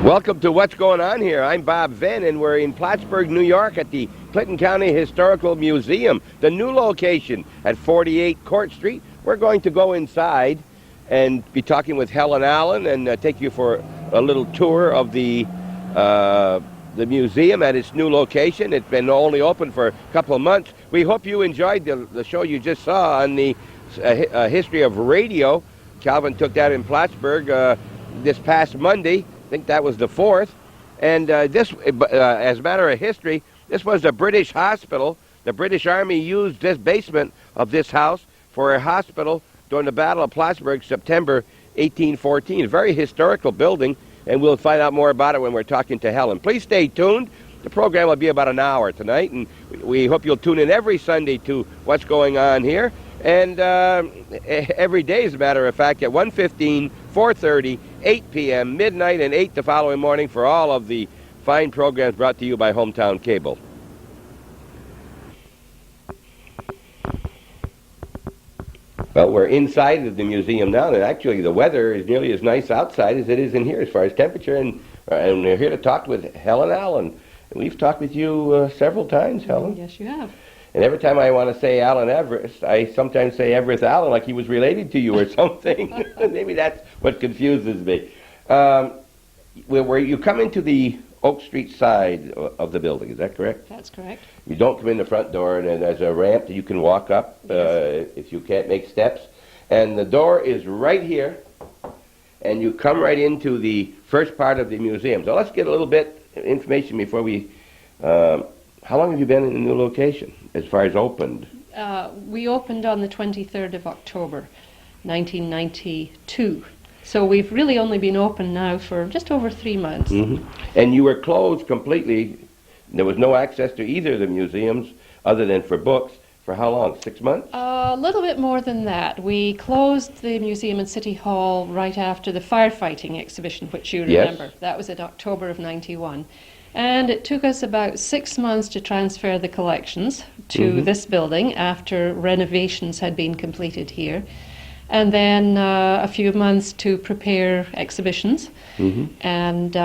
Welcome to What's Going On Here. I'm Bob Venn, and we're in Plattsburgh, New York at the Clinton County Historical Museum, the new location at 48 Court Street. We're going to go inside and be talking with Helen Allen and take you for a little tour of the museum at its new location. It's been only open for a couple of months. We hope you enjoyed the show you just saw on the history of radio. Calvin took that in Plattsburgh this past Monday. I think that was the 4th. And this, as a matter of history, this was a British hospital. The British Army used this basement of this house for a hospital during the Battle of Plattsburgh, September 1814. A very historical building, and we'll find out more about it when we're talking to Helen. Please stay tuned. The program will be about an hour tonight, and we hope you'll tune in every Sunday to What's Going On Here. And every day, as a matter of fact, at 1:15, 4:30, 8 p.m., midnight, and 8 the following morning for all of the fine programs brought to you by Hometown Cable. Well, we're inside of the museum now, and actually the weather is nearly as nice outside as it is in here as far as temperature, and we're here to talk with Helen Allen. And we've talked with you several times, Helen. Yes, you have. And every time I want to say Alan Everest, I sometimes say Everest Allen like he was related to you or something. Maybe that's what confuses me. Where you come into the Oak Street side of the building, is that correct? That's correct. You don't come in the front door, and then there's a ramp that you can walk up if you can't make steps. And the door is right here, and you come right into the first part of the museum. So let's get a little bit of information before we... how long have you been in the new location, as far as opened? We opened on the 23rd of October, 1992. So we've really only been open now for just over 3 months. Mm-hmm. And you were closed completely. There was no access to either of the museums other than for books. For how long? 6 months? A little bit more than that. We closed the museum and City Hall right after the firefighting exhibition, which you remember. Yes. That was in October of 91. And it took us about 6 months to transfer the collections to this building after renovations had been completed here. And then a few months to prepare exhibitions. And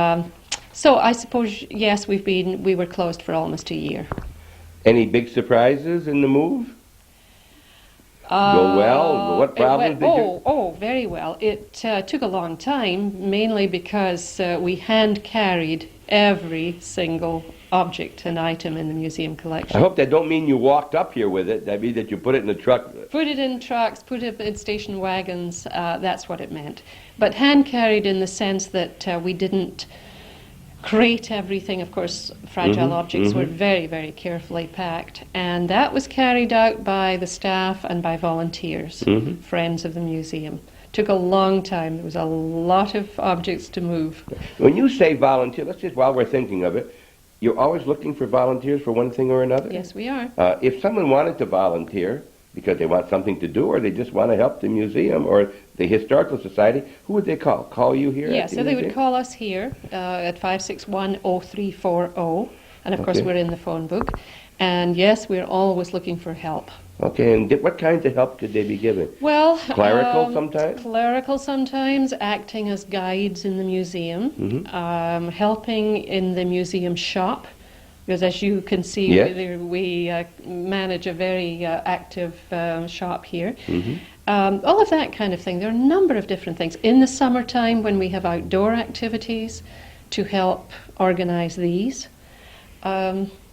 so I suppose, yes, we were closed for almost a year. Any big surprises in the move? Go well? What problems did you... Oh, very well. It took a long time, mainly because we hand-carried every single object and item in the museum collection. I hope that don't mean you walked up here with it. That means that you put it in the truck. Put it in trucks, put it in station wagons. That's what it meant. But hand-carried in the sense that we didn't crate everything. Of course, fragile objects were very, very carefully packed. And that was carried out by the staff and by volunteers, friends of the museum. Took a long time. There was a lot of objects to move. When you say volunteer, let's just, while we're thinking of it, you're always looking for volunteers for one thing or another? Yes, we are. If someone wanted to volunteer because they want something to do or they just want to help the museum or the Historical Society, who would they call? Call you here? Yes, so they would call us here at 561-0340. And of course, we're in the phone book. And yes, we're always looking for help. Okay, and what kinds of help could they be giving? Well, clerical sometimes? Clerical sometimes, acting as guides in the museum, helping in the museum shop, because as you can see, we manage a very active shop here. All of that kind of thing. There are a number of different things. In the summertime, when we have outdoor activities, to help organize these.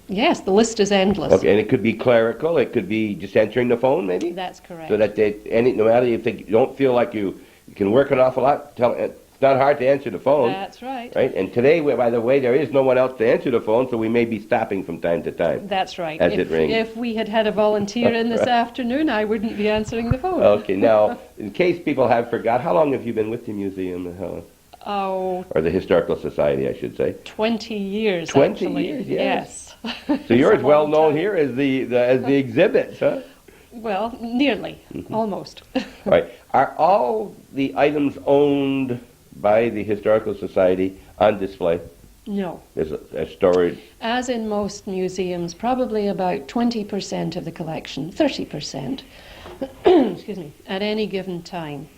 Yes, the list is endless. Okay, and it could be clerical. It could be just answering the phone, maybe? That's correct. So that no matter if they don't feel like you can work an awful lot, it's not hard to answer the phone. That's right. Right? And today, by the way, there is no one else to answer the phone, so we may be stopping from time to time. That's right. As it rings. If we had a volunteer in this afternoon, I wouldn't be answering the phone. Okay, now, in case people have forgot, how long have you been with the museum, Helen? Oh. Or the Historical Society, I should say. 20 years, 20 actually. years, yes. Yes. So you're as well known here as the exhibits, huh? Well, nearly, almost. Right. Are all the items owned by the Historical Society on display? No. There's a storage? As in most museums, probably about 20% of the collection, 30%, excuse me, at any given time.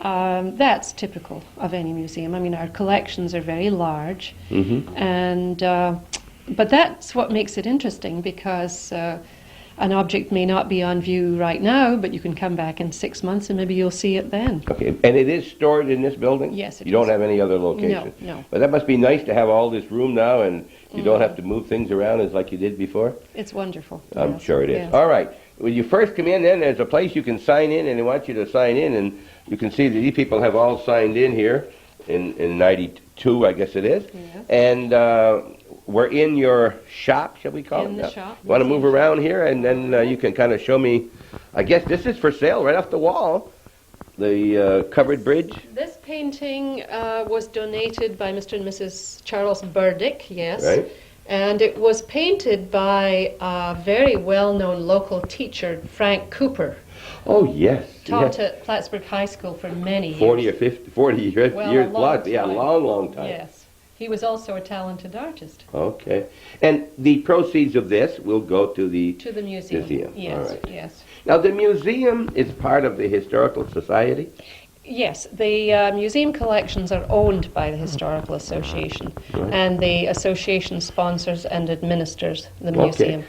That's typical of any museum. I mean, our collections are very large, and but that's what makes it interesting, because an object may not be on view right now, but you can come back in 6 months and maybe you'll see it then. Okay, and it is stored in this building? Yes, it is. You don't have any other location? No. But that must be nice to have all this room now, and you don't have to move things around as like you did before? It's wonderful. I'm yes. sure it is. Yes. All right. When you first come in, then there's a place you can sign in, and they want you to sign in, and you can see that these people have all signed in here in 92, I guess it is. Yeah. And we're in your shop, shall we call it? In the shop. Want to move around here, and then you can kind of show me, I guess this is for sale right off the wall, the covered bridge. This painting was donated by Mr. and Mrs. Charles Burdick, yes. Right. And it was painted by a very well-known local teacher, Frank Cooper. Oh, yes. Taught yes. at Plattsburgh High School for many years. 40 or 50, 40 years, Well, years a long plus. Yeah, time. long time. Yes. He was also a talented artist. Okay. And the proceeds of this will go to the museum. Yes, All right. yes. Now, the museum is part of the Historical Society? Yes, the museum collections are owned by the Historical Association, and the association sponsors and administers the museum.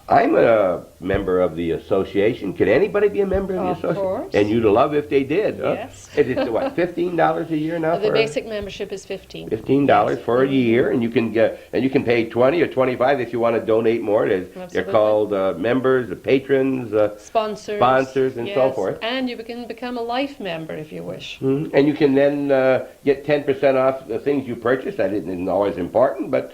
I'm a member of the association. Can anybody be a member of the association? Of course. And you'd love if they did, huh? Yes. Is it, what, $15 a year now? The basic membership is $15. $15 Yes. for a year, and you can pay 20 or 25 if you want to donate more. They're Absolutely. called members, patrons, sponsors, and yes. so forth. And you can become a life member if you wish. Mm-hmm. And you can then get 10% off the things you purchase. That isn't always important, but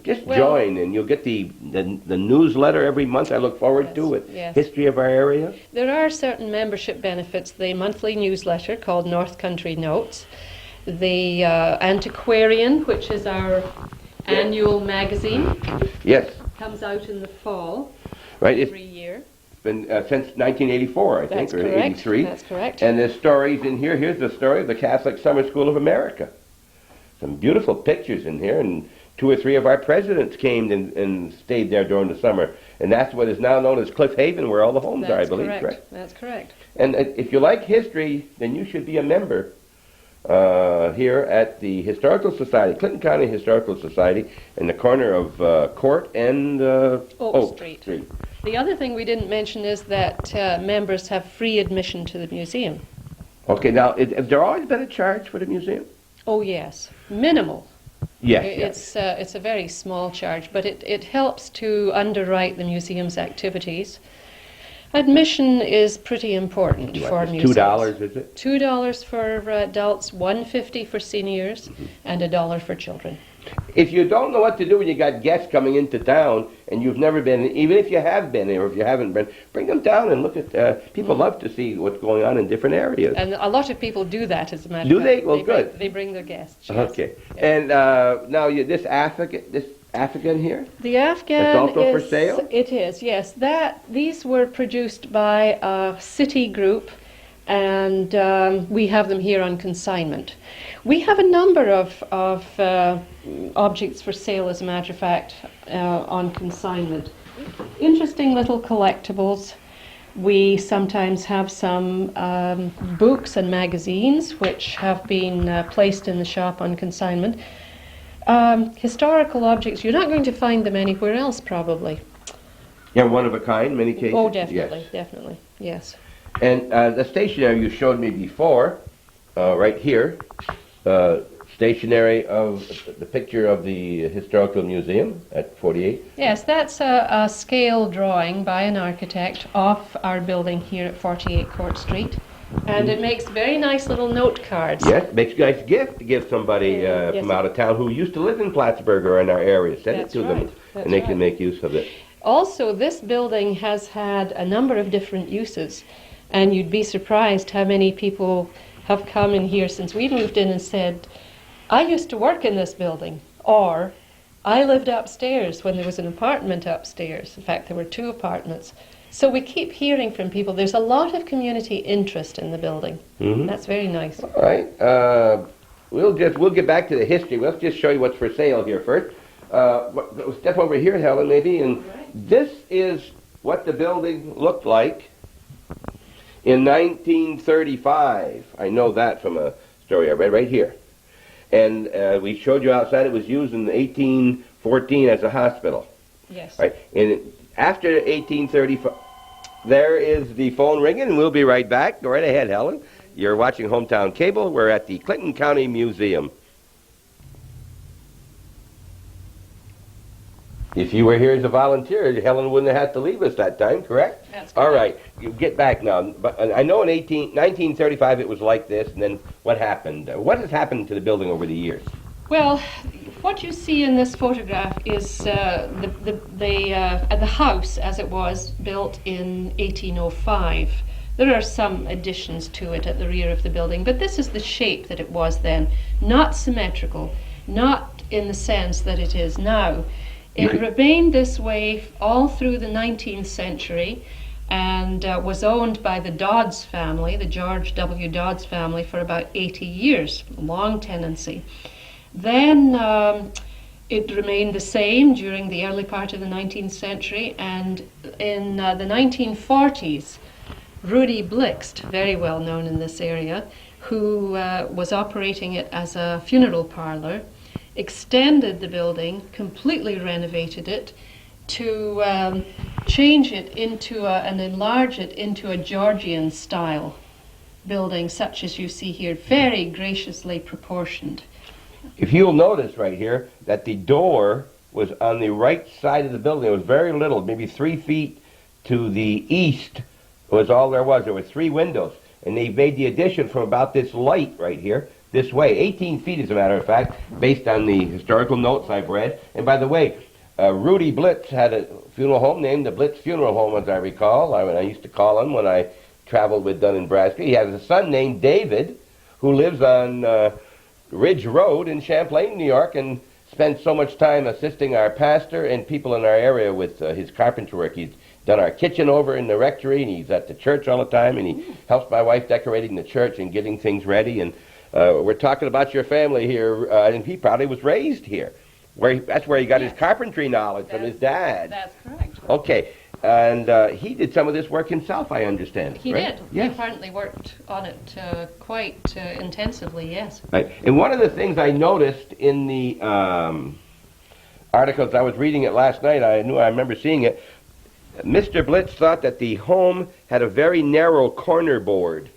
just join, and you'll get the newsletter every month. I look forward to it. Yes. History of our area. There are certain membership benefits. The monthly newsletter called North Country Notes, the Antiquarian, which is our annual magazine. Yes. Comes out in the fall. Right. Every year. It's been since 1984, I think, That's or correct. 83. That's correct. And there's stories in here. Here's the story of the Catholic Summer School of America. Some beautiful pictures in here, and 2 or 3 of our presidents came and stayed there during the summer. And that's what is now known as Cliff Haven, where all the homes are, I believe. Correct. Right? That's correct. And if you like history, then you should be a member here at the Historical Society, Clinton County Historical Society, in the corner of Court and Oak Street. The other thing we didn't mention is that members have free admission to the museum. Okay, now, has there always been a charge for the museum? Oh, yes. Minimal. Yes. It's a very small charge, but it helps to underwrite the museum's activities. Admission is pretty important for museums. $2, is it? $2 for adults, $1.50 for seniors, and $1 for children. If you don't know what to do when you got guests coming into town and you've never been, even if you have been or if you haven't been, bring them down and look at. People love to see what's going on in different areas. And a lot of people do that, as a matter do of fact. they? Well, good. They bring their guests. Yes. Okay. And now this Afghan here. The Afghan It's also for sale? It is, yes. These were produced by a city group, and we have them here on consignment. We have a number of objects for sale, as a matter of fact, on consignment. Interesting little collectibles. We sometimes have some books and magazines which have been placed in the shop on consignment. Historical objects, you're not going to find them anywhere else, probably. Yeah, one of a kind, in many cases. Oh, definitely, yes. Definitely, yes. And the stationery you showed me before, right here, stationery of the picture of the Historical Museum at 48. Yes, that's a scale drawing by an architect of our building here at 48 Court Street. And it makes very nice little note cards. Yes, makes a nice gift to give somebody from out of town who used to live in Plattsburgh or in our area. Send it to them, and they can make use of it. Also, this building has had a number of different uses, and you'd be surprised how many people have come in here since we moved in and said, I used to work in this building, or I lived upstairs when there was an apartment upstairs. In fact, there were 2 apartments. So we keep hearing from people. There's a lot of community interest in the building. Mm-hmm. That's very nice. All right. We'll get back to the history. Let's just show you what's for sale here first. Step over here, Helen, maybe. And this is what the building looked like in 1935. I know that from a story I read right here. And we showed you outside it was used in 1814 as a hospital. Yes. Right. And after 1835, there is the phone ringing, and we'll be right back. Go right ahead, Helen. You're watching Hometown Cable. We're at the Clinton County Museum. If you were here as a volunteer, Helen wouldn't have had to leave us that time, correct? That's correct. All right, you get back now. But I know in 1935 it was like this, and then what happened? What has happened to the building over the years? Well, what you see in this photograph is the house as it was built in 1805. There are some additions to it at the rear of the building, but this is the shape that it was then. Not symmetrical, not in the sense that it is now. It remained this way all through the 19th century and was owned by the Dodds family, the George W. Dodds family, for about 80 years, long tenancy. Then it remained the same during the early part of the 19th century, and in the 1940s, Rudy Blixt, very well known in this area, who was operating it as a funeral parlor, extended the building, completely renovated it to change it into and enlarge it into a Georgian style building such as you see here, very graciously proportioned. If you'll notice right here that the door was on the right side of the building. It was very little, maybe 3 feet to the east was all there was. There were 3 windows, and they made the addition from about this light right here this way, 18 feet as a matter of fact, based on the historical notes I've read. And by the way, Rudy Blitz had a funeral home named the Blitz Funeral Home, as I recall. I used to call him when I traveled with Dun & Bradstreet. He has a son named David who lives on Ridge Road in Champlain, New York, and spends so much time assisting our pastor and people in our area with his carpenter work. He's done our kitchen over in the rectory, and he's at the church all the time, and he helps my wife decorating the church and getting things ready. And we're talking about your family here, and he probably was raised here. That's where he got his carpentry knowledge from his dad. That's correct. Okay. And he did some of this work himself, I understand. He right? did. Yes. He apparently worked on it quite intensively, yes. Right. And one of the things I noticed in the articles, I was reading it last night, I remember seeing it, Mr. Blitz thought that the home had a very narrow corner board.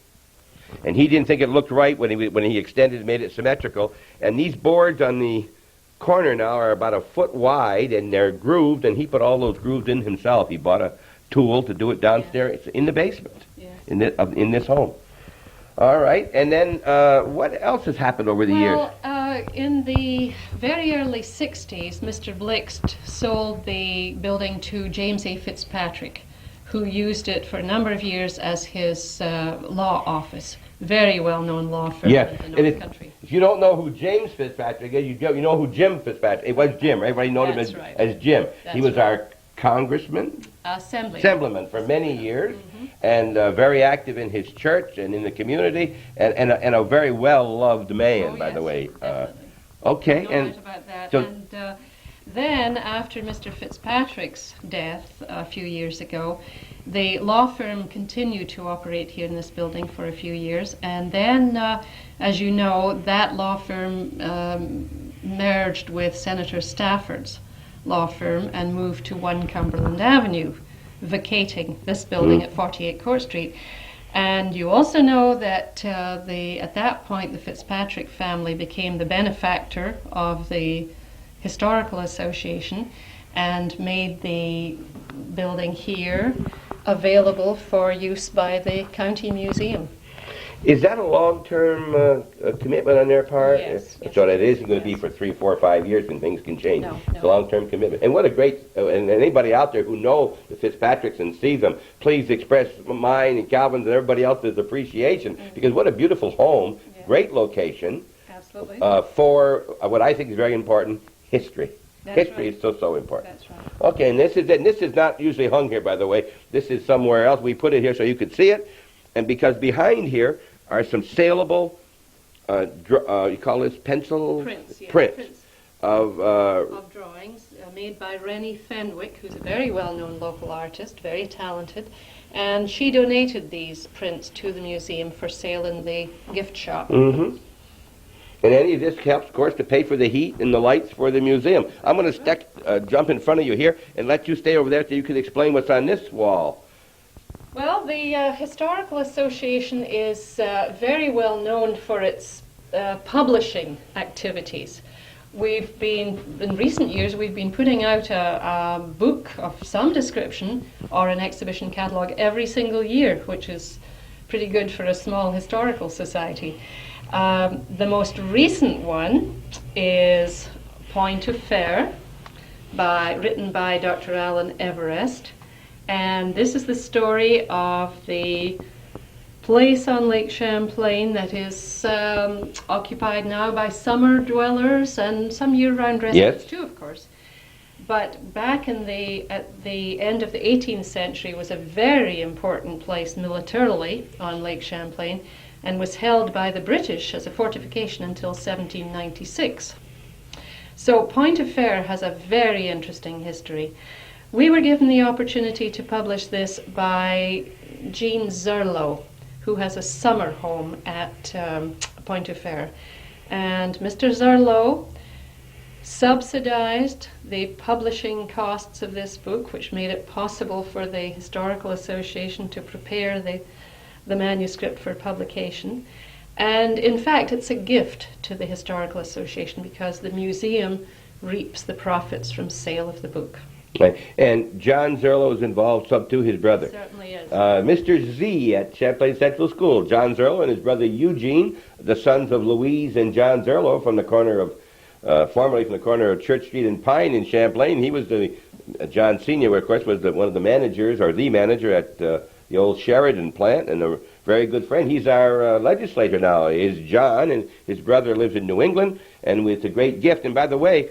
And he didn't think it looked right when he extended and made it symmetrical. And these boards on the corner now are about a foot wide, and they're grooved, and he put all those grooves in himself. He bought a tool to do it downstairs. It's in the basement, in this home. All right, and then what else has happened over the years? Well, in the very early 60s, Mr. Blixt sold the building to James A. Fitzpatrick, who used it for a number of years as his law office. Very well-known law firm in the North Country. If you don't know who James Fitzpatrick is, you know who Jim Fitzpatrick. It was Jim. Everybody knows him as Jim. He was our congressman, assemblyman for many years, and very active in his church and in the community, and a very well-loved man, by the way. Okay, no doubt about that. So, and then, after Mr. Fitzpatrick's death a few years ago, the law firm continued to operate here in this building for a few years, and then, as you know, that law firm merged with Senator Stafford's law firm and moved to 1 Cumberland Avenue, vacating this building at 48 Court Street. And you also know that at that point, the Fitzpatrick family became the benefactor of the Historical Association and made the building here available for use by the county museum. Is that a long-term commitment on their part? Yes. So that is going to be for 3, 4, 5 years, and things can change. No. It's a long-term commitment. And what a great, and anybody out there who know the Fitzpatricks and see them, please express mine and Calvin's and everybody else's appreciation, because what a beautiful home, great location. Absolutely. For what I think is very important, history. History is so important. That's right. Okay, and this is it. And this is not usually hung here, by the way. This is somewhere else. We put it here so you could see it. And because behind here are some saleable, you call this pencil? Prints, yes. Prints. Of drawings made by Rennie Fenwick, who's a very well-known local artist, very talented. And she donated these prints to the museum for sale in the gift shop. Mm-hmm. And any of this helps, of course, to pay for the heat and the lights for the museum. I'm going to jump in front of you here and let you stay over there so you can explain what's on this wall. Well, the Historical Association is very well known for its publishing activities. In recent years, we've been putting out a book of some description or an exhibition catalogue every single year, which is pretty good for a small historical society. The most recent one is Point of Fair, written by Dr. Alan Everest. And this is the story of the place on Lake Champlain that is occupied now by summer dwellers and some year-round residents too, of course. But back at the end of the 18th century was a very important place militarily on Lake Champlain and was held by the British as a fortification until 1796. So Point of Fair has a very interesting history. We were given the opportunity to publish this by Jean Zerlo, who has a summer home at Point of Fair. And Mr. Zerlo subsidized the publishing costs of this book, which made it possible for the Historical Association to prepare the manuscript for publication. And in fact, it's a gift to the Historical Association because the museum reaps the profits from sale of the book. Right. And John Zerlo is involved, so too, his brother. Certainly is. Mr. Z at Champlain Central School, John Zerlo and his brother Eugene, the sons of Louise and John Zerlo from the corner of, formerly from the corner of Church Street and Pine in Champlain. He was John Sr., of course, was one of the managers, or the manager at the old Sheridan plant, and a very good friend. He's our legislator now, is John, and his brother lives in New England, and with a great gift. And by the way,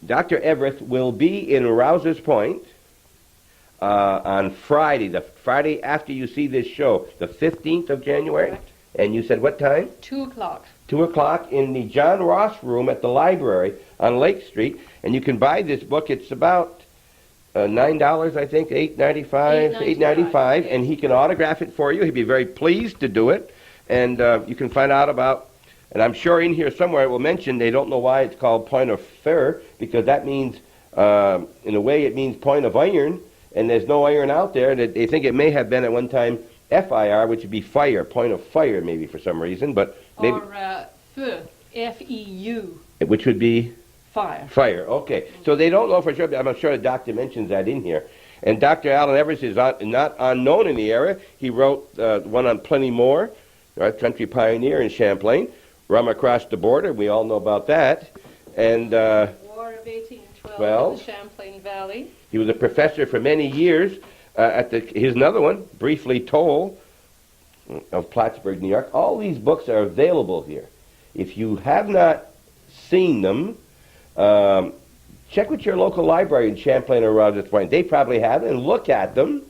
Dr. Everett will be in Rouse's Point on Friday, the Friday after you see this show, the 15th of January. Correct. And you said what time? 2 o'clock. 2 o'clock in the John Ross room at the library on Lake Street. And you can buy this book. It's about $9, I think, $8.95, and he can autograph it for you. He'd be very pleased to do it. And you can find out about, and I'm sure in here somewhere it will mention they don't know why it's called Point of Fair, because that means, in a way, it means point of iron, and there's no iron out there. They think it may have been at one time FIR, which would be fire, point of fire, maybe for some reason, but maybe. Or feu, F-E-U. Which would be? Fire. Fire, okay. So they don't know for sure, but I'm sure the doctor mentions that in here. And Dr. Alan Everest is not unknown in the area. He wrote one on Plenty More, North Country Pioneer in Champlain, Rum Across the Border, we all know about that. And War of 1812 in the Champlain Valley. He was a professor for many years here's another one, Briefly Told, of Plattsburgh, New York. All these books are available here. If you have not seen them, check with your local library in Champlain or Rouse's Point. They probably have it, and look at them,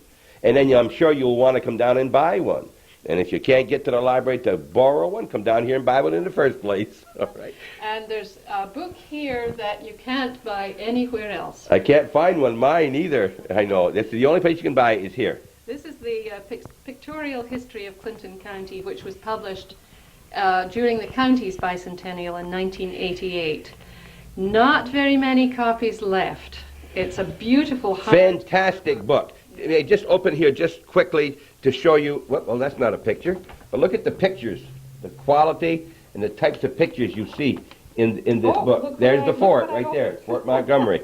and then I'm sure you'll want to come down and buy one. And if you can't get to the library to borrow one, come down here and buy one in the first place. All right. And there's a book here that you can't buy anywhere else. I can't find one, mine either. I know. That's the only place you can buy is here. This is the Pictorial History of Clinton County, which was published during the county's bicentennial in 1988. Not very many copies left. It's a beautiful, fantastic book. Just open here just quickly to show you. Well, that's not a picture, but look at the pictures, the quality and the types of pictures you see in this book. There's the fort right there, Fort Montgomery,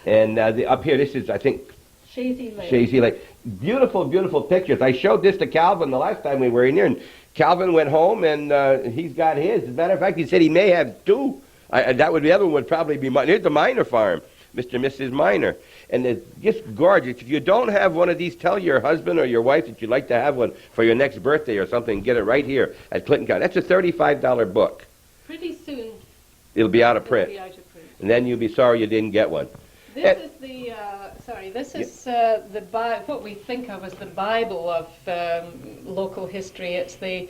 and up here, this is, I think, Shazy Lake. Beautiful, beautiful pictures. I showed this to Calvin the last time we were in here, and Calvin went home and he's got his. As a matter of fact, he said he may have two. The other one would probably be mine. Here's the Miner farm, Mr. and Mrs. Miner. And it's just gorgeous. If you don't have one of these, tell your husband or your wife that you'd like to have one for your next birthday or something. Get it right here at Clinton County. That's a $35 book. Pretty soon. It'll be out of print. And then you'll be sorry you didn't get one. This is the, what we think of as the Bible of local history. It's the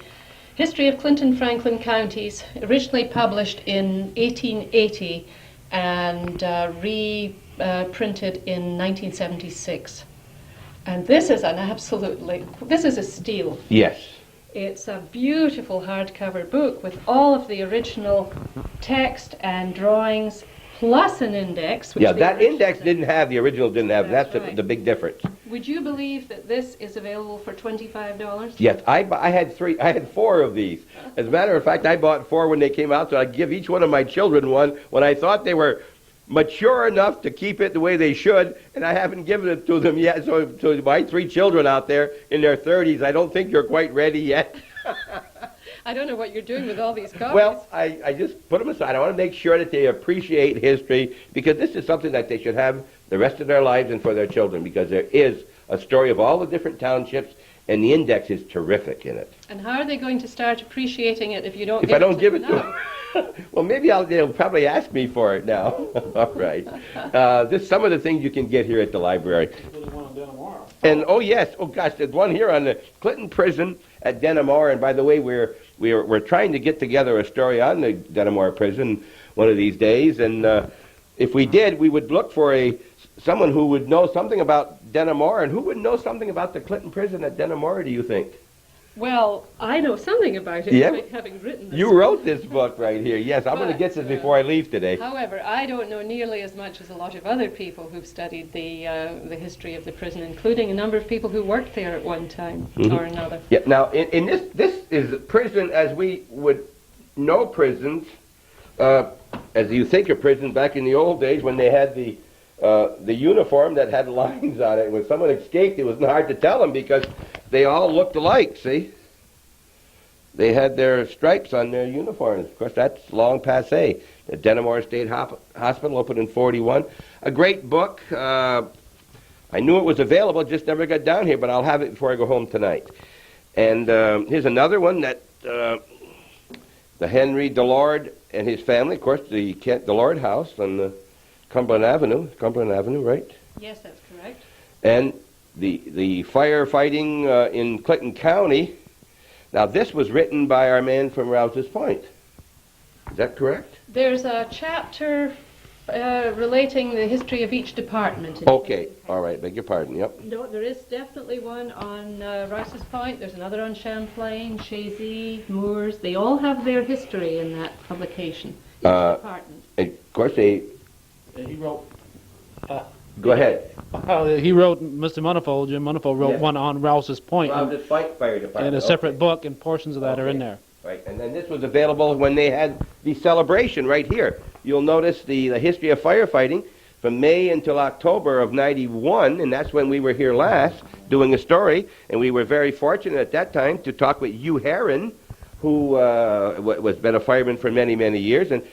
History of Clinton Franklin Counties, originally published in 1880 and reprinted in 1976. And this is this is a steal. Yes. It's a beautiful hardcover book with all of the original text and drawings, plus an index. Yeah, that index didn't have, the original didn't have, and that's right. the big difference. Would you believe that this is available for $25? Yes, I had 4 of these. As a matter of fact, I bought 4 when they came out, so I'd give each one of my children one when I thought they were mature enough to keep it the way they should, and I haven't given it to them yet. So to my 3 children out there in their 30s, I don't think you're quite ready yet. I don't know what you're doing with all these copies. Well, I just put them aside. I want to make sure that they appreciate history, because this is something that they should have the rest of their lives and for their children, because there is a story of all the different townships, and the index is terrific in it. And how are they going to start appreciating it if you don't If I don't give it it to to them? well, maybe they'll probably ask me for it now. All right. This some of the things you can get here at the library. And oh yes, oh gosh, there's one here on the Clinton Prison at Denimore. And by the way, we're trying to get together a story on the Denimore Prison one of these days. And if we did, we would look for someone who would know something about Denimore. And who would know something about the Clinton Prison at Denimore, do you think? Well, I know something about it, yeah. having written this. You wrote this book right here. Yes, I'm going to get this before I leave today. However, I don't know nearly as much as a lot of other people who've studied the history of the prison, including a number of people who worked there at one time or another. Yeah. Now, in this is prison as we would know prisons, as you think of prison back in the old days when they had the uniform that had lines on it. When someone escaped, it was hard to tell them because they all looked alike, see? They had their stripes on their uniforms. Of course, that's long passé. The Denimore State Hospital opened in 41. A great book. I knew it was available, just never got down here, but I'll have it before I go home tonight. And here's another one that the Henry Delord and his family, of course, the Kent Delord house on the Cumberland Avenue, right? Yes, that's correct. And the firefighting in Clinton County. Now, this was written by our man from Rouse's Point. Is that correct? There's a chapter relating the history of each department. Okay, all right, beg your pardon, yep. No, there is definitely one on Rouse's Point. There's another on Champlain, Chazy, Moores. They all have their history in that publication. Each department. And of course, he wrote. Go ahead. He wrote, Mr. Munifold, Jim Munifold wrote one on Rouse's Point. Rouse's Point Fire Department. In a separate book, and portions of that are in there. Right, and then this was available when they had the celebration right here. You'll notice the history of firefighting from May until October of 91, and that's when we were here last doing a story, and we were very fortunate at that time to talk with Hugh Herron, who was been a fireman for many, many years. And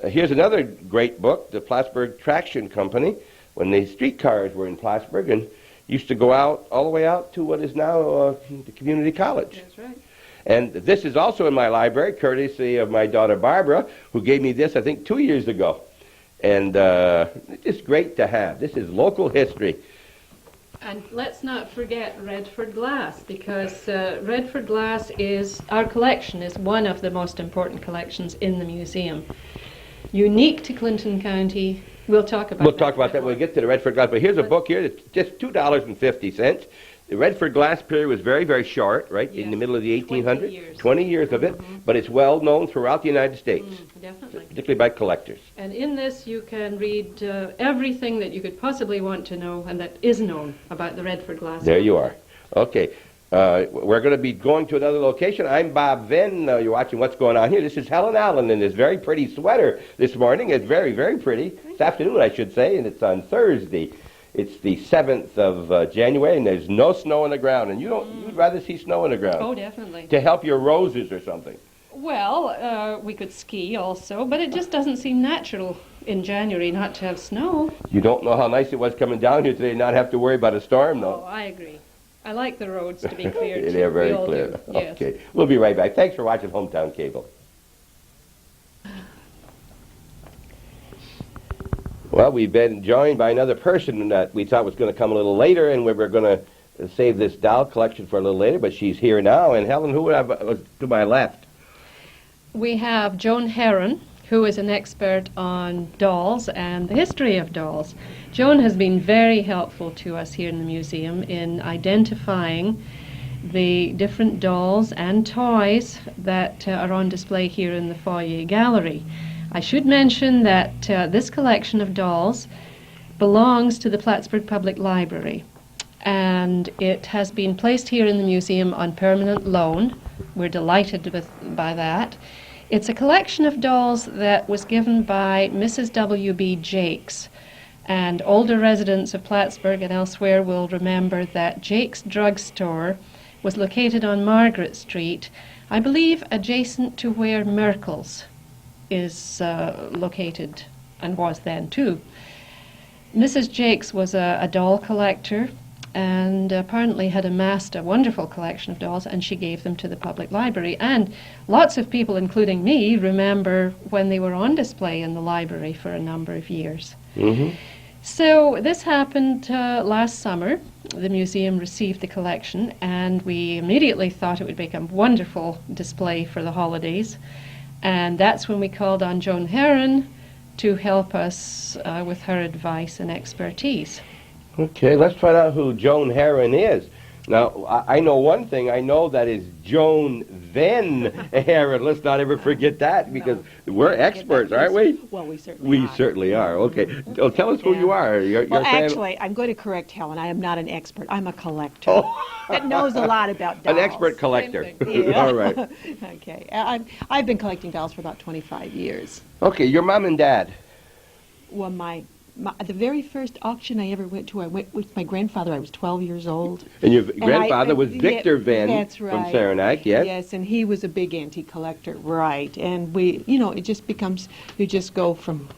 here's another great book, the Plattsburgh Traction Company, when the streetcars were in Plattsburgh and used to go out all the way out to what is now the community college. That's right. And this is also in my library, courtesy of my daughter Barbara, who gave me this, I think, 2 years ago. And it's just great to have. This is local history. And let's not forget Redford Glass, because Redford Glass our collection is one of the most important collections in the museum. Unique to Clinton County. We'll talk about that when we get to the Redford Glass. But here's a book here that's just $2.50. The Redford Glass period was very, very short, right, in the middle of the 1800s. 20 years of it, but it's well known throughout the United States, definitely, particularly by collectors. And in this you can read everything that you could possibly want to know and that is known about the Redford Glass. There you are. Okay. We're going to be going to another location. I'm Bob Venn. You're watching What's Going On Here. This is Helen Allen in this very pretty sweater this morning. It's very, very pretty. This afternoon, I should say, and it's on Thursday. It's the 7th of January, and there's no snow on the ground. And you'd rather see snow on the ground. Oh, definitely. To help your roses or something. Well, we could ski also, but it just doesn't seem natural in January not to have snow. You don't know how nice it was coming down here today and not have to worry about a storm, though. Oh, I agree. I like the roads to be clear, too. They're very we all clear. do. Yes. Okay. We'll be right back. Thanks for watching Hometown Cable. Well, we've been joined by another person that we thought was going to come a little later, and we were going to save this doll collection for a little later, but she's here now. And Helen, who would have to my left? We have Joan Herron, who is an expert on dolls and the history of dolls. Joan has been very helpful to us here in the museum in identifying the different dolls and toys that are on display here in the foyer gallery. I should mention that this collection of dolls belongs to the Plattsburgh Public Library, and it has been placed here in the museum on permanent loan. We're delighted by that. It's a collection of dolls that was given by Mrs. W.B. Jakes, and older residents of Plattsburgh and elsewhere will remember that Jakes Drugstore was located on Margaret Street, I believe adjacent to where Merkel's is located, and was then too. Mrs. Jakes was a doll collector and apparently had amassed a wonderful collection of dolls, and she gave them to the public library. And lots of people, including me, remember when they were on display in the library for a number of years. Mm-hmm. So this happened last summer. The museum received the collection, and we immediately thought it would make a wonderful display for the holidays. And that's when we called on Joan Herron to help us with her advice and expertise. Okay, let's find out who Joan Herron is. Now, I know one thing. I know that is Joan Then Herron. Let's not ever forget that, because we're experts, aren't we? Well, we certainly are. We certainly are. Okay. Oh, tell us who you are. Well, actually, I'm going to correct Helen. I am not an expert. I'm a collector that knows a lot about dolls. An expert collector. Yeah. All right. Okay. I've been collecting dolls for about 25 years. Okay, your mom and dad. Well, the very first auction I ever went to, I went with my grandfather. I was 12 years old. And your grandfather was Victor Venn that's right. from Saranac, yes? Yes, and he was a big antique collector, right. And it just becomes, you just go from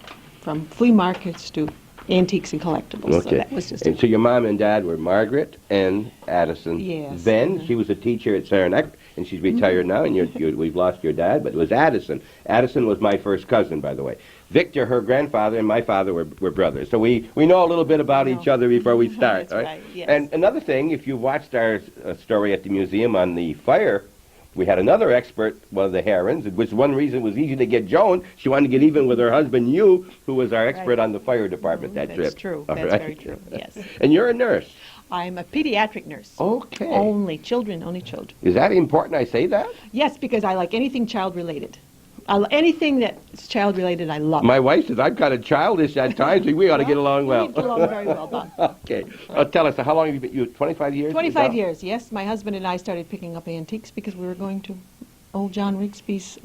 flea markets to antiques and collectibles. Okay. So that was just and so your mom and dad were Margaret and Addison Yes. Venn. She was a teacher at Saranac, and she's retired now, and we've lost your dad, but it was Addison. Addison was my first cousin, by the way. Victor, her grandfather, and my father were brothers. So we know a little bit about each other before we start. That's right, yes. And another thing, if you watched our story at the museum on the fire, we had another expert, one of the Herons, which one reason it was easy to get Joan. She wanted to get even with her husband, you, who was our expert on the fire department that trip. That's true. All That's right? very true, yes. And you're a nurse. I'm a pediatric nurse. Okay. Only children. Is that important I say that? Yes, because I like anything child-related. Anything that's child-related, I love. My wife says I've got a childish at times, so we ought to get along well. We get along very well, Bob. Okay. Tell us, how long have you been, 25 years? 25 years, yes. My husband and I started picking up antiques because we were going to old John Rigsby's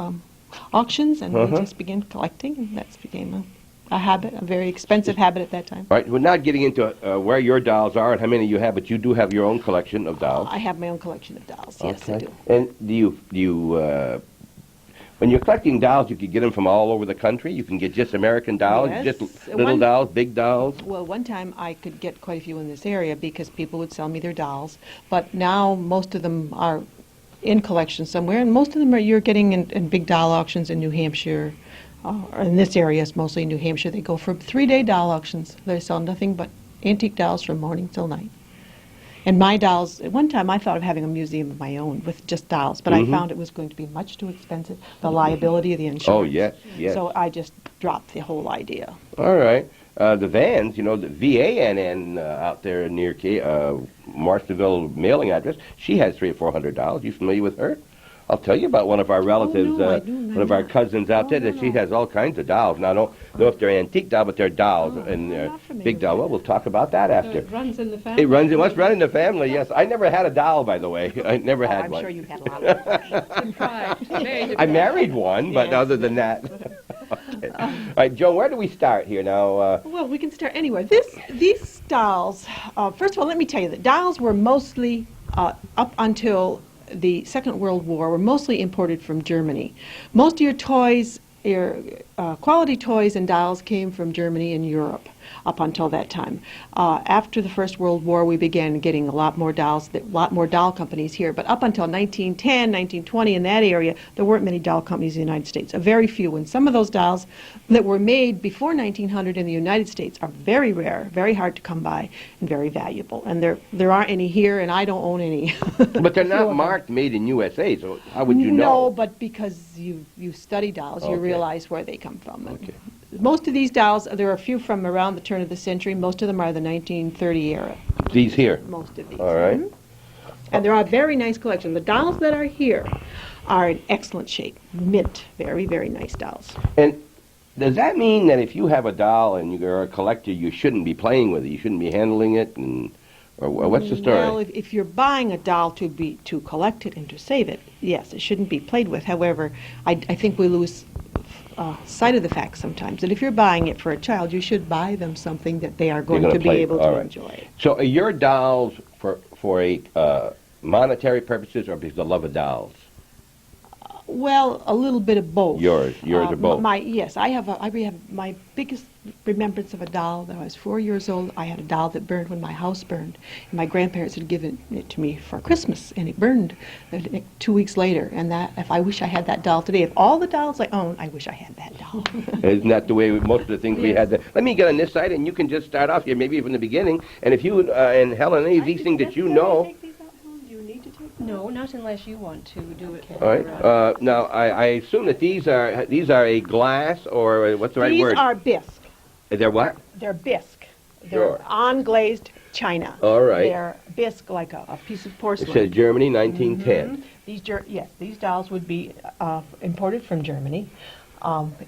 auctions, and we just began collecting, and that became a habit, a very expensive habit at that time. All right, we're not getting into where your dolls are and how many you have, but you do have your own collection of dolls. I have my own collection of dolls, yes, I do. And do you when you're collecting dolls, you can get them from all over the country? You can get just American dolls, Yes. just little dolls, big dolls? Well, one time I could get quite a few in this area because people would sell me their dolls, but now most of them are in collections somewhere, and most of them you're getting in big doll auctions in New Hampshire. Or in this area, it's mostly New Hampshire. They go for 3-day doll auctions. They sell nothing but antique dolls from morning till night. And my dolls, at one time I thought of having a museum of my own with just dolls, but I found it was going to be much too expensive, the liability of the insurance. Oh, yes, yes. So I just dropped the whole idea. All right. The Vans, the VANN out there near Marshallville mailing address, she has $300 or $400. You familiar with her? I'll tell you about one of our relatives, one of our cousins out there, that she has all kinds of dolls. Now, I don't know if they're antique dolls, but they're dolls, and big dolls. Well, we'll talk about that after. So it runs in the family. It must run in the family, yes. I never had a doll, by the way. I never had I'm one. sure you had a lot of Deprived, very I deprived. married one, but Yes. other than that. Okay. All right, Joan, where do we start here now? Well, we can start anywhere. These dolls, first of all, let me tell you that dolls were mostly, up until the Second World War, were mostly imported from Germany. Most of your toys, your quality toys and dolls came from Germany and Europe. up until that time. After the First World War, we began getting a lot more dolls, a lot more doll companies here. But up until 1910, 1920, in that area, there weren't many doll companies in the United States. A very few. And some of those dolls that were made before 1900 in the United States are very rare, very hard to come by, and very valuable. And there aren't any here, and I don't own any. But they're not marked made in USA, so how would you know? No, but because you study dolls, you realize where they come from. Okay. Most of these dolls, there are a few from around the turn of the century. Most of them are the 1930 era. These here? Most of these. All right. And they're a very nice collection. The dolls that are here are in excellent shape. Mint. Very, very nice dolls. And does that mean that if you have a doll and you're a collector, you shouldn't be playing with it? You shouldn't be handling it? Or what's the story? Well, if you're buying a doll to collect it and to save it, yes, it shouldn't be played with. However, I think we lose sight of the fact sometimes that if you're buying it for a child, you should buy them something that they are going to be able to enjoy. So are your dolls for a monetary purposes or because of love of dolls? Well, a little bit of both. Yours are both. Yes, I have my biggest remembrance of a doll. When I was 4 years old, I had a doll that burned when my house burned. And my grandparents had given it to me for Christmas, and it burned 2 weeks later. And if I wish I had that doll today. If all the dolls I own, I wish I had that doll. Isn't that the way most of the things we had? Let me get on this side, and you can just start off here, maybe from the beginning. And if you and Helen, any of these things that you know. No, not unless you want to do it. All right. Now, I assume that these are a glass, or what's the right word? These are bisque. They're what? They're bisque. They're Sure. unglazed china. All right. They're bisque, like a piece of porcelain. It says Germany, 1910. These dolls would be imported from Germany.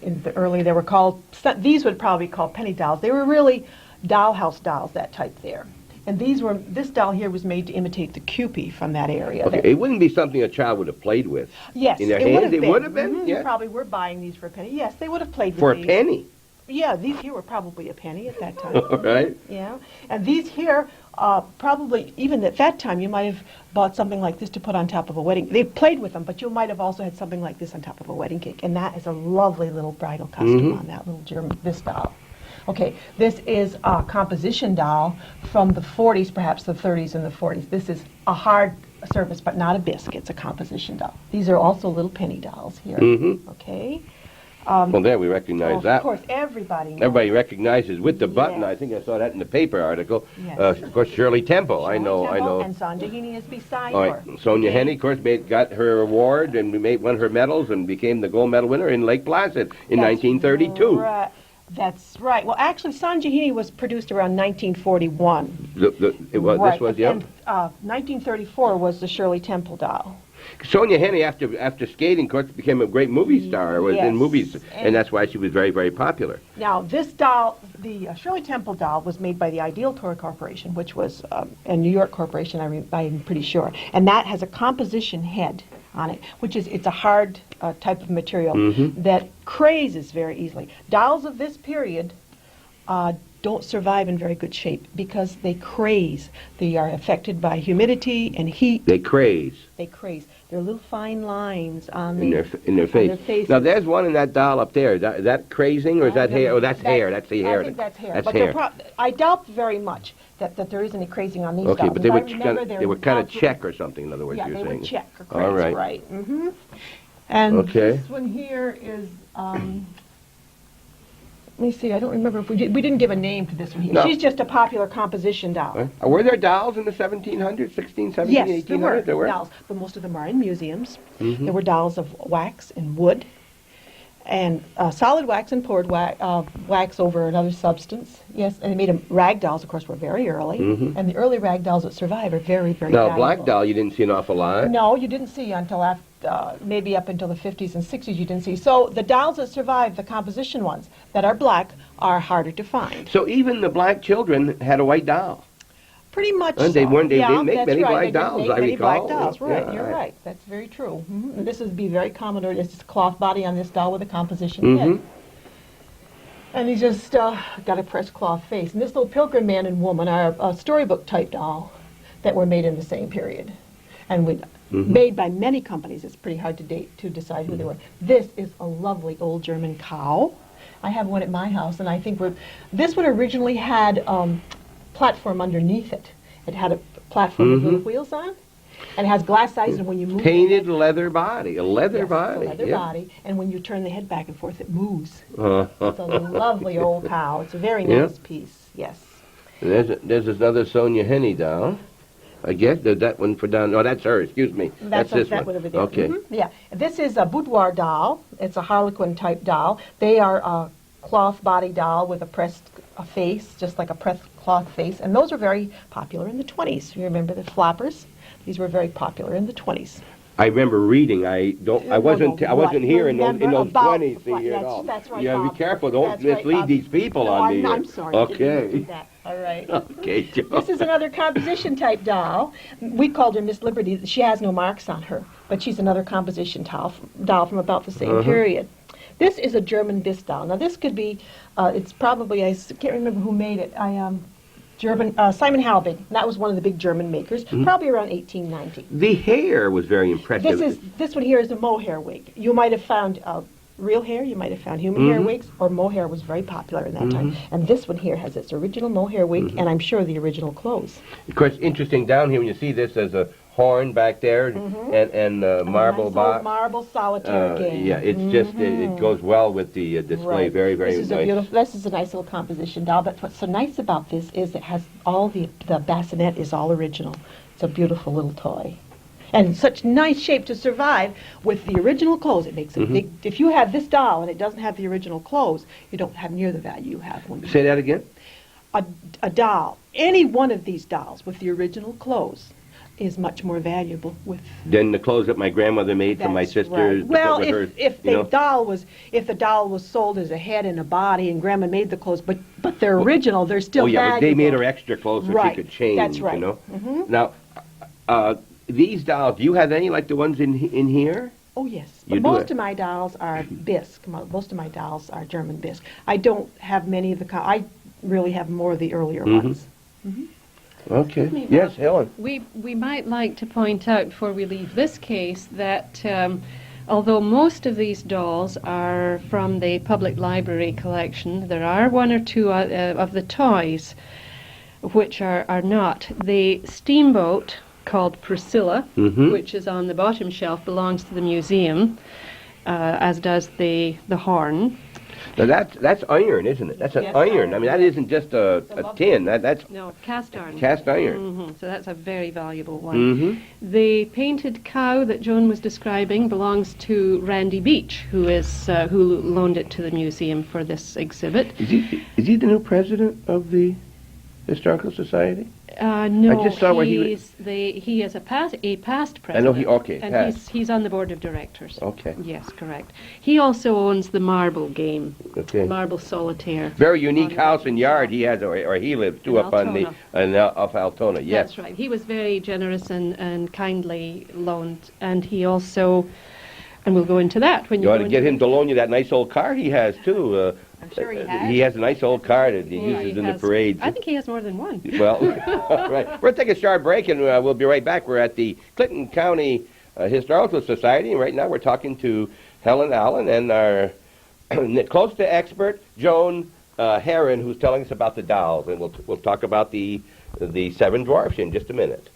In the early, they were called. These would probably be called penny dolls. They were really dollhouse dolls, that type there. And this doll here was made to imitate the Kewpie from that area. Okay, it wouldn't be something a child would have played with. Yes, in their it hand. would have been. It would have been. Mm-hmm. Yeah. You probably were buying these for a penny. Yes, they would have played with For these. a penny. Yeah, these here were probably a penny at that time. All right. Yeah, and these here, probably even at that time, you might have bought something like this to put on top of a wedding. They played with them, but you might have also had something like this on top of a wedding cake, and that is a lovely little bridal costume on that little this doll. Okay, this is a composition doll from the 40s, perhaps the 30s and the 40s. This is a hard surface, but not a bisque. It's a composition doll. These are also little penny dolls here. Okay. Well, there we recognize that. Of course, everybody knows. Everybody recognizes with the button. Yes. I think I saw that in the paper article. Yes. Of course, Shirley Temple. I know. And Sonja Heaney is beside All her. right. Sonia Henne, of course, got her award and won her medals and became the gold medal winner in Lake Placid in 1932. Right. That's right. Well, actually, Sonja Heaney was produced around 1941. This was, yeah. And 1934 was the Shirley Temple doll. Sonia Henne, after skating, of course, became a great movie star. Was in movies, and that's why she was very, very popular. Now, this doll, the Shirley Temple doll, was made by the Ideal Toy Corporation, which was a New York corporation, I'm pretty sure. And that has a composition head on it, it's a hard type of material that crazes very easily. Dolls of this period don't survive in very good shape because they craze. They are affected by humidity and heat. They craze. They craze. There are little fine lines on in their face. faces. Now, there's one in that doll up there. Is that crazing, or is that hair? Oh, that's hair. That's the hair. I think that's hair. That's but hair. I doubt very much that there is any crazing on these dolls. Okay, but they were kind of check or something. In other words, you're they saying. would check or craze. All right. Right. And Okay. this one here is. Let me see. I don't remember if we didn't give a name to this one here. No. She's just a popular composition doll. Right. Were there dolls in the 1700s, 16, 17, Yes, 1800s? there were dolls, but most of them are in museums. There were dolls of wax and wood, and solid wax and poured wax over another substance. Yes, and they made them. Rag dolls, of course, were very early, and the early rag dolls that survive are very, very Now, valuable. black doll, you didn't see an awful lot. No, you didn't see until after, maybe up until the 50s and 60s you didn't see. So the dolls that survive, the composition ones that are black, are harder to find. So even the black children had a white doll. Pretty much. And they so. weren't. They Yeah, didn't make that's many right. black They didn't dolls. make I many recall. black dolls. Right. Yeah, You're right. That's very true. And this would be very common. Or it's just a cloth body on this doll with a composition head. And he's just got a pressed cloth face. And this little pilgrim man and woman are a storybook type doll that were made in the same period, and made by many companies. It's pretty hard to decide who they were. This is a lovely old German cow. I have one at my house, and I think this one originally had platform underneath it. It had a platform with little wheels on, and it has glass sides, and when you move Painted leather body, a leather yes, body. it's a leather yeah. body, and when you turn the head back and forth, it moves. Uh-huh. It's a lovely old cow. It's a very Yeah. nice piece, yes. And there's another Sonia Henney doll. I guess there's that one for down. No, that's her. Excuse me. That's this that one. over there. Okay. Yeah, this is a boudoir doll. It's a Harlequin type doll. They are a cloth body doll with a pressed face, just like a pressed cloth face, and those are very popular in the 20s. You remember the floppers? These were very popular in the 20s. I remember reading. I wasn't here in those Remember 20s. about- See, that's right, Yeah, Bob. be careful. Don't That's right, mislead Bob. these people No, on the. I'm sorry. I didn't mean to do Okay. that. All right. Okay, Joe. This is another composition type doll. We called her Miss Liberty. She has no marks on her, but she's another composition doll from about the same period. This is a German bisque doll. Now this could be, it's probably, I can't remember who made it. Simon Halbig. That was one of the big German makers, probably around 1890. The hair was very impressive. This one here is a mohair wig. You might have found real hair, you might have found human hair wigs, or mohair was very popular in that time. And this one here has its original mohair wig, and I'm sure the original clothes. Of course, interesting down here when you see this as a horn back there and marble nice box. old marble solitaire game. Yeah, it's just it goes well with the display. Right. Very, very This is nice. this is a nice little composition doll. But what's so nice about this is it has all the bassinet is all original. It's a beautiful little toy, and such nice shape to survive with the original clothes. It makes a big. If you have this doll and it doesn't have the original clothes, you don't have near the value you have when you Say that again. a doll. Any one of these dolls with the original clothes is much more valuable with. Then the clothes that my grandmother made for my That's sister. right. to put Well, with her, if you know. the doll was sold as a head and a body, and Grandma made the clothes, but they're original, they're still Oh yeah, but valuable. they made her extra clothes so Right. she could change. That's right. You know. Now, these dolls. Do you have any like the ones in here? Oh yes, You but do most it. of my dolls are bisque. Most of my dolls are German bisque. I don't have many of the. I really have more of the earlier ones. Okay. Me, Yes, Bob. Helen. We might like to point out before we leave this case that although most of these dolls are from the public library collection, there are one or two of the toys which are not. The steamboat called Priscilla, which is on the bottom shelf, belongs to the museum, as does the horn. Now that's iron, isn't it? That's an Yes, iron. I mean, that yes. isn't just a tin. That's No, cast iron. cast iron. So that's a very valuable one. The painted cow that Joan was describing belongs to Randy Beach, who loaned it to the museum for this exhibit. Is he the new president of the Historical Society? No, I just saw where he he is a past president. I know he and passed. he's on the board of directors. Okay. Yes, correct. He also owns the marble game, Okay. marble solitaire. Very unique on- house and yard he has, or he lives too, In up on the off Altona. Yes. That's right. He was very generous and kindly loaned, and he also, and we'll go into that when You you ought go to get into him to loan you that nice old car he has too. I'm sure he has. He has a nice old car that he Yeah, uses he in the has- parades. I think he has more than one. Well, right. We're going to take a short break, and we'll be right back. We're at the Clinton County Historical Society, and right now we're talking to Helen Allen and our close to expert, Joan Herron, who's telling us about the dolls, and we'll talk about the Seven Dwarfs in just a minute.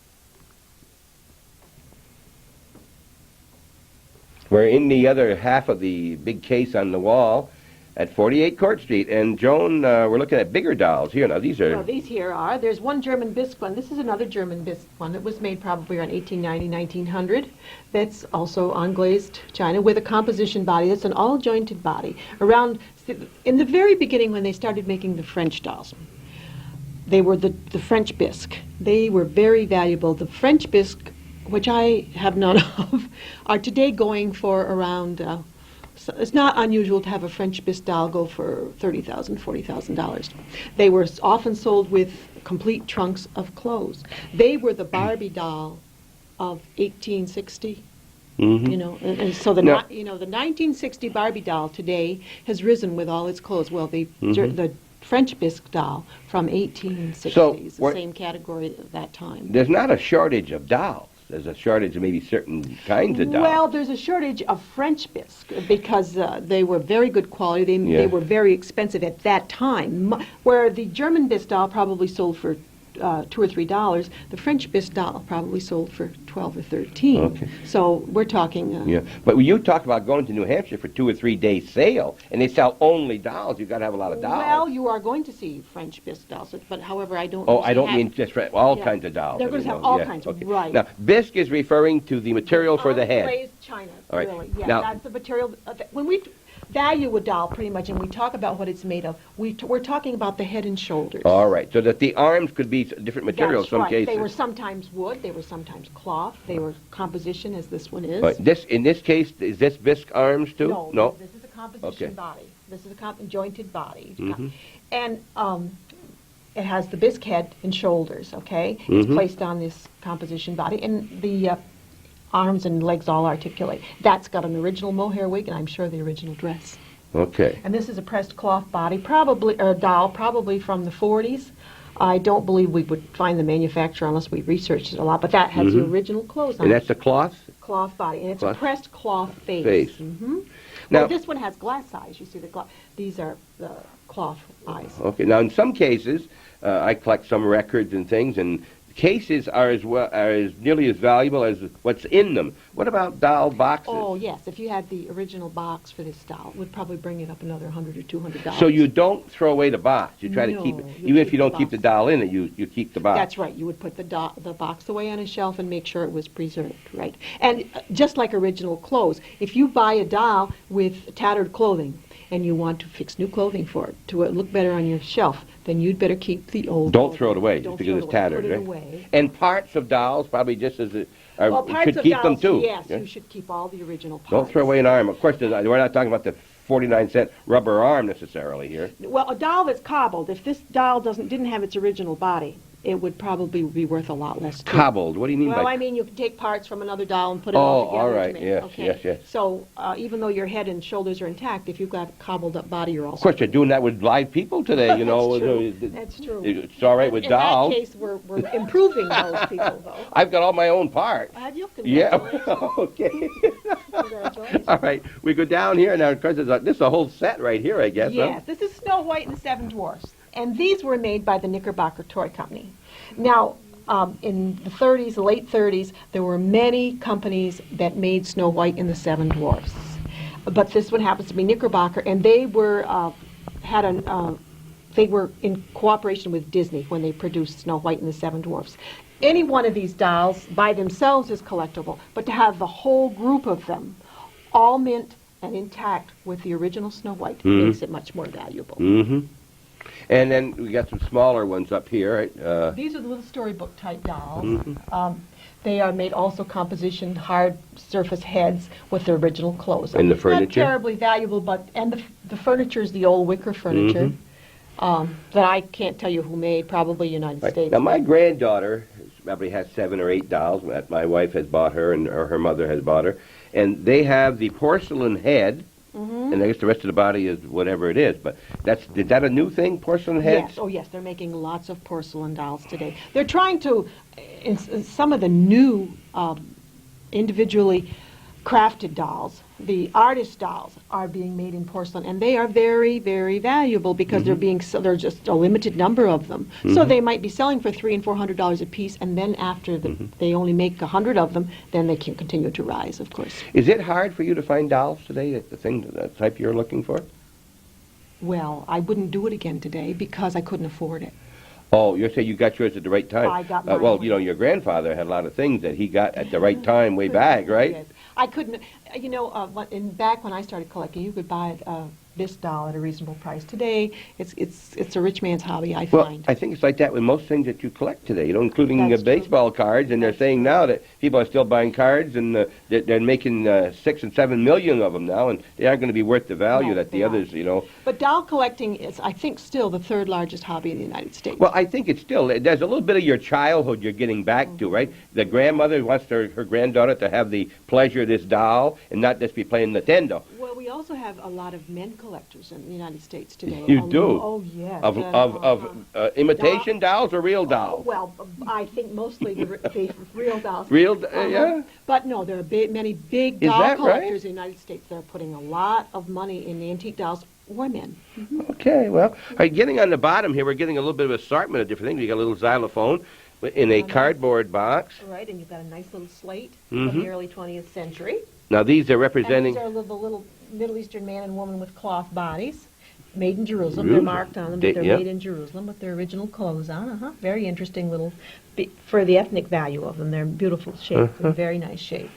We're in the other half of the big case on the wall at 48 Court Street. And Joan, we're looking at bigger dolls here. Now, these are... Well, these here are. There's one German bisque one. This is another German bisque one that was made probably around 1890, 1900. That's also unglazed china with a composition body. That's an all-jointed body. In the very beginning when they started making the French dolls, they were the French bisque. They were very valuable. The French bisque, which I have none of, are today going for around... So it's not unusual to have a French bisque doll go for $30,000, $40,000. They were often sold with complete trunks of clothes. They were the Barbie doll of 1860. You know, and so the 1960 Barbie doll today has risen with all its clothes. Well, the French bisque doll from 1860 is the same category at that time. There's not a shortage of dolls. there's a shortage of maybe certain kinds of dolls. Well, there's a shortage of French bisque because they were very good quality. Yeah. They were very expensive at that time. Where the German bisque doll probably sold for $2 or $3, the French bisque doll probably sold for 12 or 13. Okay. So we're talking. Yeah, but when you talk about going to New Hampshire for 2 or 3 days sale, and they sell only dolls, you've got to have a lot of dolls. Well, you are going to see French bisque dolls, but however, I don't. Oh, I don't have- mean just all Yeah. kinds of dolls. They're going to I have mean, all yeah, kinds, okay. right? Now, bisque is referring to the material for the head. Glazed china, All right. really. Yeah, Now- that's the material. When we value a doll, pretty much, and we talk about what it's made of, we're talking about the head and shoulders. All right, so that the arms could be different materials. That's Some right. cases. They were sometimes wood, they were sometimes cloth, they were composition, as this one is. All right, in this case, is this bisque arms too? No, this is a composition Okay. body. This is a jointed body. Mhm. And it has the bisque head and shoulders, okay? It's Mhm. placed on this composition body, and the arms and legs all articulate. That's got an original mohair wig, and I'm sure the original dress. Okay. And this is a pressed cloth body, probably, or a doll, probably from the 40s. I don't believe we would find the manufacturer unless we researched it a lot, but that has the Mhm. original clothes on And it. that's the cloth? Cloth body, and it's Cloth. a pressed cloth face. Face. Hmm. Now- Well, this one has glass eyes. You see the these are the cloth eyes. Okay. Now, in some cases, I collect some records and things, and cases are as nearly as valuable as what's in them. What about doll boxes? Oh yes, if you had the original box for this doll, it would probably bring it up another $100 or $200. So you don't throw away the box. You try to keep it, No, you even if keep you don't the keep the box. doll in it. You keep the box. That's right. You would put the box away on a shelf and make sure it was preserved, right? And just like original clothes, if you buy a doll with tattered clothing and you want to fix new clothing for it to look better on your shelf, then you'd better keep the old. Don't throw it away Don't just because throw it's it away. tattered, Put it right? away. And parts of dolls probably just as Well, parts should of keep dolls, them too. yes, yeah? you should keep all the original parts. Don't throw away an arm. Of course, we're not talking about the 49-cent rubber arm necessarily here. Well, a doll that's cobbled, if this doll didn't have its original body, it would probably be worth a lot less. Too. Cobbled. What do you mean Well, by? I mean, you can take parts from another doll and put it all Oh, together. all to right. make- Yes, okay. yes. So even though your head and shoulders are intact, if you've got a cobbled up body, you're all Of course, they're doing that with live people today. You know, That's true. That's true. It's all right with in dolls. that case, we're improving those people, though. I've got all my own parts. Have you? Yeah. Congratulations. Okay. Congratulations. All right. We go down here now. Of course, this is a whole set right here, I guess. huh? Yes, this is Snow White and the Seven Dwarfs. And these were made by the Knickerbocker Toy Company. Now, in the 30s, the late 30s, there were many companies that made Snow White and the Seven Dwarfs. But this one happens to be Knickerbocker, and they were they were in cooperation with Disney when they produced Snow White and the Seven Dwarfs. Any one of these dolls by themselves is collectible, but to have the whole group of them all mint and intact with the original Snow White makes it much more valuable. Mm-hmm. And then we got some smaller ones up here. Right? These are the little storybook type dolls. They are made also composition hard surface heads with their original clothes. And the furniture? Not terribly valuable, but the furniture is the old wicker furniture that I can't tell you who made. Probably United Right. States. Now, my granddaughter probably has 7 or 8 dolls that my wife has bought her and or her mother has bought her. And they have the porcelain head, and I guess the rest of the body is whatever it is. But is that a new thing, porcelain heads? Yes, oh yes, they're making lots of porcelain dolls today. They're trying to, in some of the new individually crafted dolls, the artist dolls are being made in porcelain, and they are very, very valuable because they're just a limited number of them. So they might be selling for $300 and $400 a piece, and then after they only make 100 of them, then they can continue to rise, of course. Is it hard for you to find dolls today, the type you're looking for? Well, I wouldn't do it again today because I couldn't afford it. Oh, you're saying you got yours at the right time. I got mine well, when- you know, your grandfather had a lot of things that he got at the right time way back, right? Yes. I couldn't, back when I started collecting, you could buy this doll at a reasonable price. Today, it's a rich man's hobby, I Well, find. I think it's like that with most things that you collect today, you know, including That's true. baseball cards, and they're That's saying true. now that people are still buying cards, and they're making 6 and 7 million of them now, and they aren't going to be worth the value No, that the they others, aren't. you know. But doll collecting is, I think, still the third largest hobby in the United States. Well, I think it's still, there's a little bit of your childhood you're getting back to, right? The grandmother wants her granddaughter to have the pleasure of this doll and not just be playing Nintendo. Well, we also have a lot of men collectors in the United States today. You do? Oh, yes. Of imitation dolls or real dolls? Well, I think mostly the real dolls. Yeah? But no, there are many big Is doll that right? collectors in the United States that are putting a lot of money in the antique dolls or men. Okay, well, all right, getting on the bottom here, we're getting a little bit of assortment of different things. You got a little xylophone in a cardboard box. Right, and you've got a nice little slate Mhm. from the early 20th century. Now, these are And representing... these are the little Middle Eastern man and woman with cloth bodies, made in Jerusalem. They're marked on them, but they're Yep. made in Jerusalem with their original clothes on. Very interesting little, for the ethnic value of them, they're beautiful shape, and very nice shape.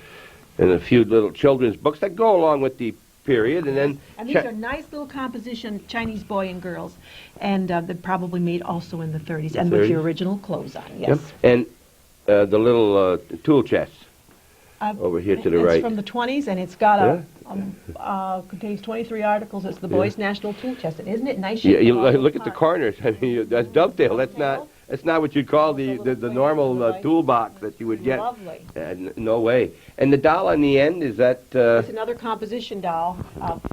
And a few little children's books that go along with the period, and then... And these are nice little composition Chinese boy and girls, and they're probably made also in the 30s, and with your original clothes on, yes. Yep. And the little tool chest over here to the right. It's from the 20s, and it's got contains 23 articles. It's the boys' national tool chest, and isn't it nice? Yeah, you look at the corners. I mean, that's dovetail. That's not what you'd call the normal toolbox that you would get. Lovely. No way. And the doll on the end, is that... It's another composition doll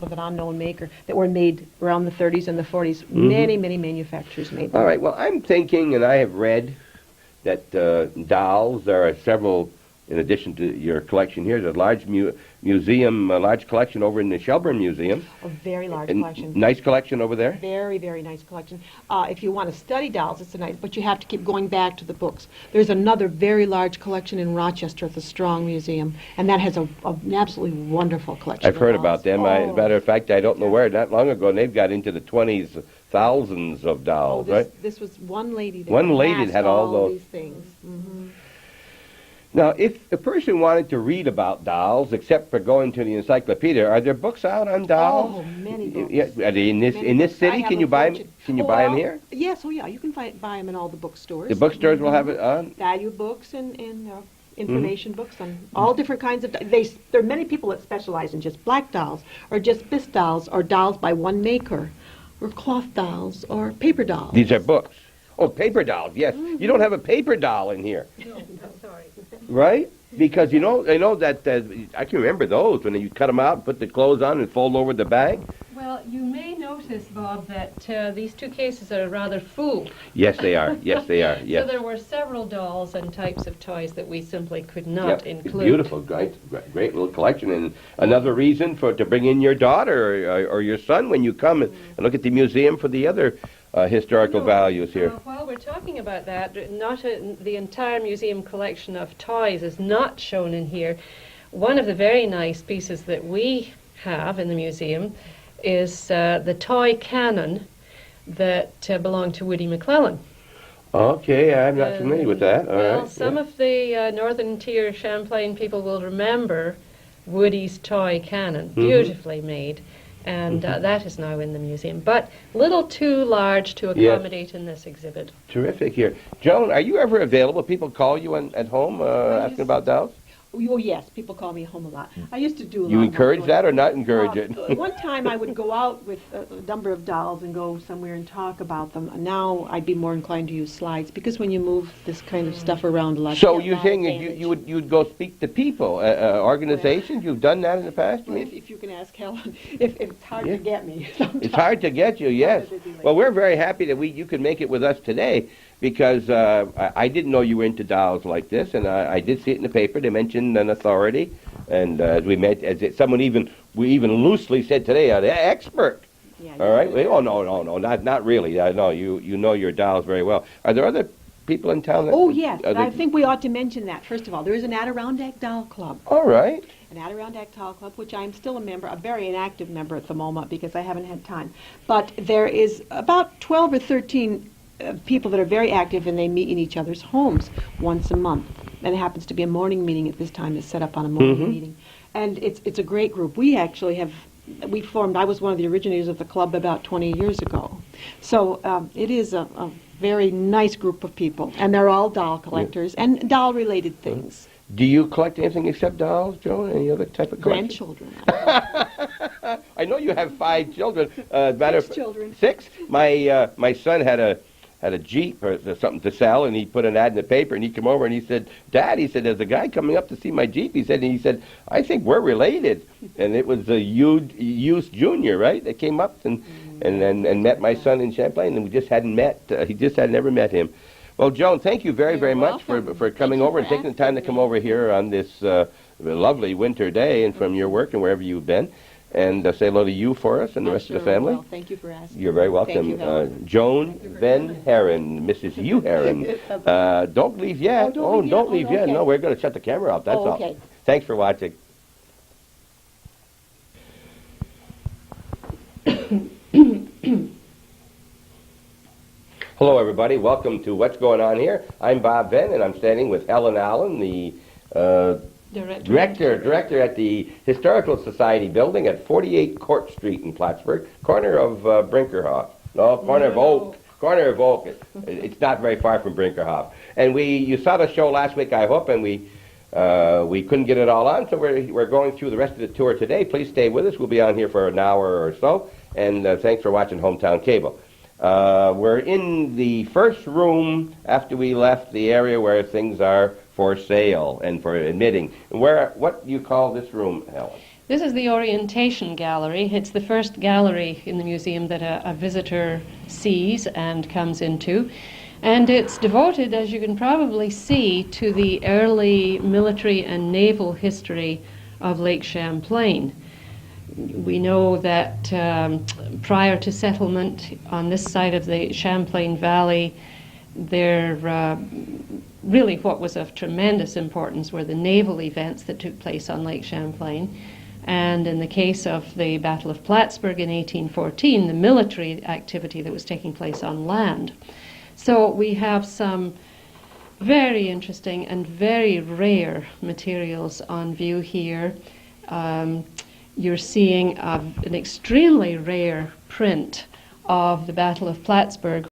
with an unknown maker that were made around the 30s and the 40s. Many, many manufacturers made them. All right, well, I'm thinking, and I have read, that dolls, there are several, in addition to your collection here, there's a large museum, a large collection over in the Shelburne Museum. A very large And collection. nice collection over there. Very, very nice collection. If you want to study dolls, it's a nice, but you have to keep going back to the books. There's another very large collection in Rochester at the Strong Museum, and that has an absolutely wonderful collection. I've of heard dolls. about them. As a matter of fact, I don't know where, not long ago, and they've got into the 20s, thousands of dolls, right? This was one lady that One lady amassed had all those. these things. Now, if a person wanted to read about dolls, except for going to the encyclopedia, are there books out on dolls? Oh, many books. Yeah, are they in this Many books. city? I have Can you a buy them? fortune. Can you buy them Well, here? Yes, oh yeah, you can buy them in all the bookstores. The bookstores will have it on. Value books and information books on all different kinds of. There are many people that specialize in just black dolls, or just bisque dolls, or dolls by one maker, or cloth dolls, or paper dolls. These are books. Oh, paper dolls. Yes, you don't have a paper doll in here, No, sorry. right? Because I know that I can remember those when you cut them out and put the clothes on and fold over the bag. Well, you may notice, Bob, that these two cases are rather full. Yes, they are. Yes, they are. Yes. So there were several dolls and types of toys that we simply could not Yep, include. it's beautiful, great little collection, and another reason to bring in your daughter or your son when you come and look at the museum for the other historical values here. While we're talking about that, the entire museum collection of toys is not shown in here. One of the very nice pieces that we have in the museum is the toy cannon that belonged to Woody McClellan. Okay, I'm not familiar with that. All Well, right. some of the Northern Tier Champlain people will remember Woody's toy cannon, beautifully made, and that is now in the museum, but a little too large to accommodate in this exhibit. Terrific here. Joan, are you ever available? People call you at home asking about dolls? Oh, yes, people call me home a lot. I used to do a lot You more encourage going- that or not encourage it? One time I would go out with a number of dolls and go somewhere and talk about them. Now I'd be more inclined to use slides because when you move this kind of stuff around a lot. So you get a you're lot saying of that damage. you'd go speak to people, organizations? You've done that in the past, you Well, mean? if you can ask Helen, if it's hard Yeah. to get me. Sometimes. It's hard to get you, yes. Rather than like- Well, we're very happy that you could make it with us today because I didn't know you were into dolls like this, and I did see it in the paper. They mentioned an authority, and as we we even loosely said today, an expert. Yeah, All right. Oh no, not really. I know you know your dolls very well. Are there other people in town? That, Oh, yes. are I they- think we ought to mention that. First of all, there is an Adirondack Doll Club. All right. An Adirondack Doll Club, which I am still a member, a very inactive member at the moment because I haven't had time. But there is about 12 or 13 people that are very active, and they meet in each other's homes once a month. And it happens to be a morning meeting at this time. It's set up on a morning meeting. And it's a great group. We actually formed, I was one of the originators of the club about 20 years ago. So it is a very nice group of people. And they're all doll collectors and doll-related things. Do you collect anything except dolls, Joan? Any other type of collection? Grandchildren. I know you have 5 children. Six children. 6? My son had had a Jeep or something to sell, and he put an ad in the paper, and he came over and he said, "Dad," he said, "there's a guy coming up to see my Jeep." He said, "I think we're related." And it was a Hughes Jr., right? That came up and met my son in Champlain, and we just hadn't met. He just had never met him. Well, Joan, thank you very, very much for coming over and taking the time to come over here on this lovely winter day and from your work and wherever you've been. And say hello to you for us and the rest of the family. Well, thank you for asking. You're very welcome. Joan Van Herren, Mrs. Hugh Herren. Don't leave yet. Don't leave yet. Okay. No, we're going to shut the camera off. That's all. Okay. Thanks for watching. Hello, everybody. Welcome to What's Going On Here. I'm Bob Venn, and I'm standing with Helen Allen, the Director at the Historical Society building at 48 Court Street in Plattsburgh, corner of Brinkerhoff. No, corner of Oak. Corner of Oak. It's not very far from Brinkerhoff. And you saw the show last week, I hope, and we couldn't get it all on, so we're going through the rest of the tour today. Please stay with us. We'll be on here for an hour or so. And thanks for watching Hometown Cable. We're in the first room after we left the area where things are for sale and for admitting. What do you call this room, Helen? This is the Orientation Gallery. It's the first gallery in the museum that a visitor sees and comes into. And it's devoted, as you can probably see, to the early military and naval history of Lake Champlain. We know that prior to settlement on this side of the Champlain Valley, really what was of tremendous importance were the naval events that took place on Lake Champlain. And in the case of the Battle of Plattsburgh in 1814, the military activity that was taking place on land. So we have some very interesting and very rare materials on view here. You're seeing an extremely rare print of the Battle of Plattsburgh.